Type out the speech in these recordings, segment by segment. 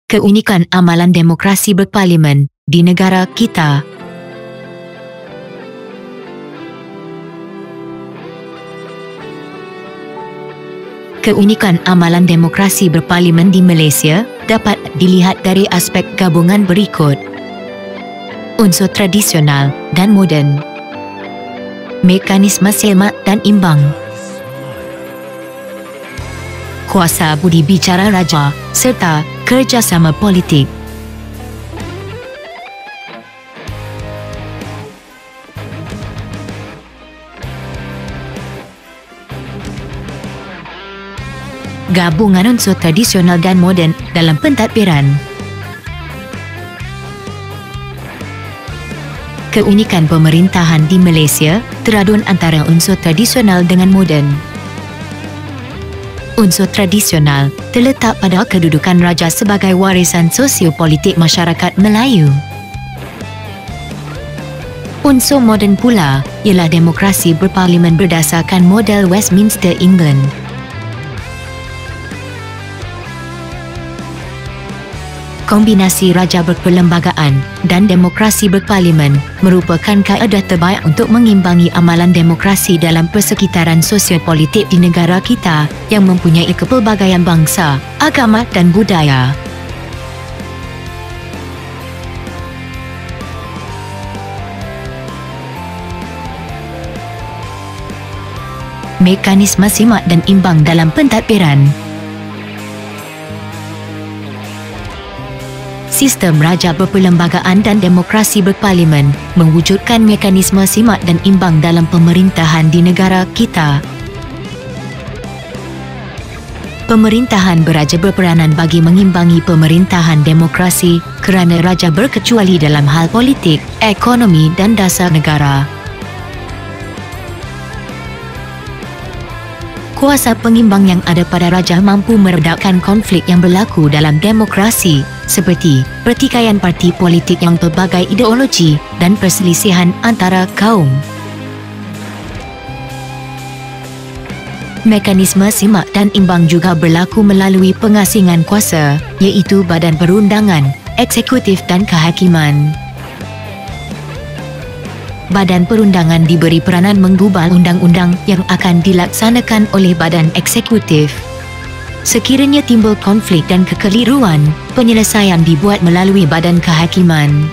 keunikan amalan demokrasi berparlimen di negara kita. Keunikan amalan demokrasi berparlimen di Malaysia dapat dilihat dari aspek gabungan berikut: unsur tradisional dan moden, mekanisme semak dan imbang, kuasa budi bicara raja serta kerjasama politik. Gabungan unsur tradisional dan moden dalam pentadbiran. Keunikan pemerintahan di Malaysia teradun antara unsur tradisional dengan moden. Unsur tradisional terletak pada kedudukan raja sebagai warisan sosiopolitik masyarakat Melayu. Unsur moden pula ialah demokrasi berparlimen berdasarkan model Westminster, England. Kombinasi raja berperlembagaan dan demokrasi berparlimen merupakan kaedah terbaik untuk mengimbangi amalan demokrasi dalam persekitaran sosiopolitik di negara kita yang mempunyai kepelbagaian bangsa, agama dan budaya. Mekanisme semak dan imbang dalam pentadbiran. Sistem raja berperlembagaan dan demokrasi berparlimen mewujudkan mekanisme semak dan imbang dalam pemerintahan di negara kita. Pemerintahan beraja berperanan bagi mengimbangi pemerintahan demokrasi kerana raja berkecuali dalam hal politik, ekonomi dan dasar negara. Kuasa pengimbang yang ada pada raja mampu meredakkan konflik yang berlaku dalam demokrasi, seperti pertikaian parti politik yang pelbagai ideologi dan perselisihan antara kaum. Mekanisme semak dan imbang juga berlaku melalui pengasingan kuasa, iaitu badan perundangan, eksekutif dan kehakiman. Badan perundangan diberi peranan menggubal undang-undang yang akan dilaksanakan oleh badan eksekutif. Sekiranya timbul konflik dan kekeliruan, penyelesaian dibuat melalui badan kehakiman.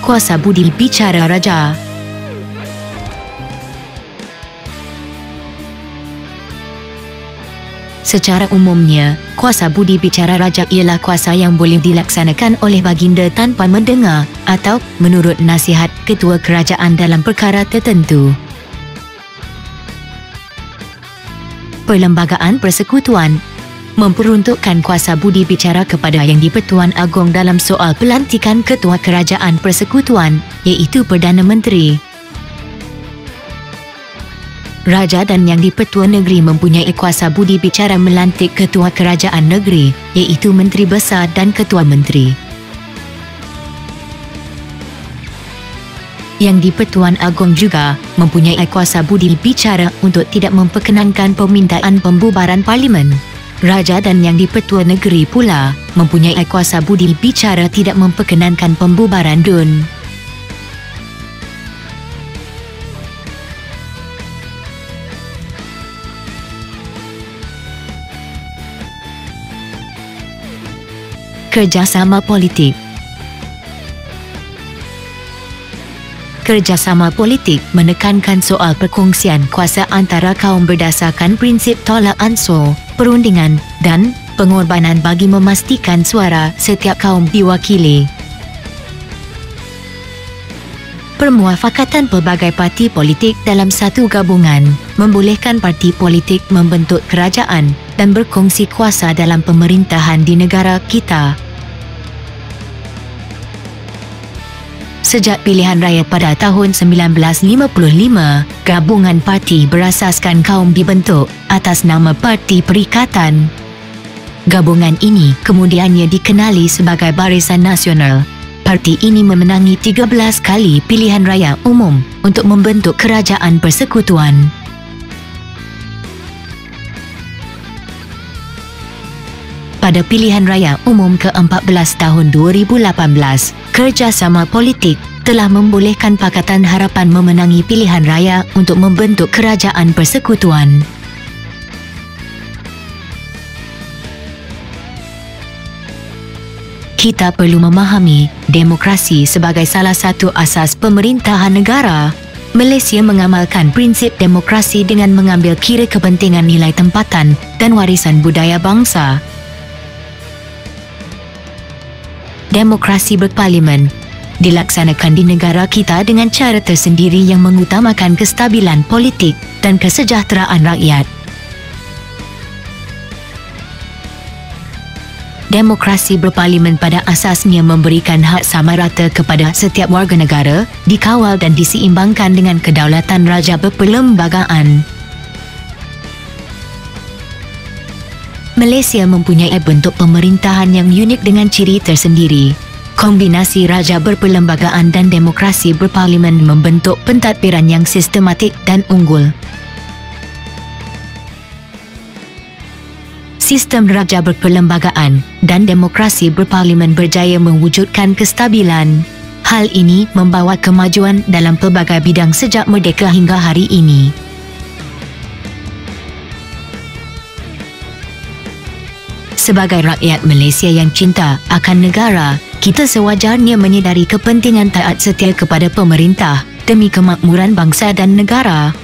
Kuasa budi bicara raja. Secara umumnya, kuasa budi bicara raja ialah kuasa yang boleh dilaksanakan oleh baginda tanpa mendengar atau menurut nasihat ketua kerajaan dalam perkara tertentu. Perlembagaan Persekutuan memperuntukkan kuasa budi bicara kepada Yang di-Pertuan Agong dalam soal pelantikan ketua kerajaan persekutuan, iaitu Perdana Menteri. Raja dan Yang di-Pertua Negeri mempunyai kuasa budi bicara melantik ketua kerajaan negeri, iaitu Menteri Besar dan Ketua Menteri. Yang di-Pertuan Agong juga mempunyai kuasa budi bicara untuk tidak memperkenankan permintaan pembubaran parlimen. Raja dan Yang di-Pertua Negeri pula mempunyai kuasa budi bicara tidak memperkenankan pembubaran DUN. Kerjasama politik. Kerjasama politik menekankan soal perkongsian kuasa antara kaum berdasarkan prinsip tolak ansur, perundingan dan pengorbanan bagi memastikan suara setiap kaum diwakili. Permuafakatan pelbagai parti politik dalam satu gabungan membolehkan parti politik membentuk kerajaan dan berkongsi kuasa dalam pemerintahan di negara kita. Sejak pilihan raya pada tahun 1955, gabungan parti berasaskan kaum dibentuk atas nama Parti Perikatan. Gabungan ini kemudiannya dikenali sebagai Barisan Nasional, Parti ini memenangi 13 kali pilihan raya umum untuk membentuk kerajaan persekutuan. Pada pilihan raya umum ke-14 tahun 2018, kerjasama politik telah membolehkan Pakatan Harapan memenangi pilihan raya untuk membentuk kerajaan persekutuan. Kita perlu memahami demokrasi sebagai salah satu asas pemerintahan negara. Malaysia mengamalkan prinsip demokrasi dengan mengambil kira kepentingan nilai tempatan dan warisan budaya bangsa. Demokrasi berparlimen dilaksanakan di negara kita dengan cara tersendiri yang mengutamakan kestabilan politik dan kesejahteraan rakyat. Demokrasi berparlimen pada asasnya memberikan hak sama rata kepada setiap warga negara, dikawal dan diseimbangkan dengan kedaulatan raja berperlembagaan. Malaysia mempunyai bentuk pemerintahan yang unik dengan ciri tersendiri. Kombinasi raja berperlembagaan dan demokrasi berparlimen membentuk pentadbiran yang sistematik dan unggul. Sistem raja berperlembagaan dan demokrasi berparlimen berjaya mewujudkan kestabilan. Hal ini membawa kemajuan dalam pelbagai bidang sejak merdeka hingga hari ini. Sebagai rakyat Malaysia yang cinta akan negara, kita sewajarnya menyedari kepentingan taat setia kepada pemerintah demi kemakmuran bangsa dan negara.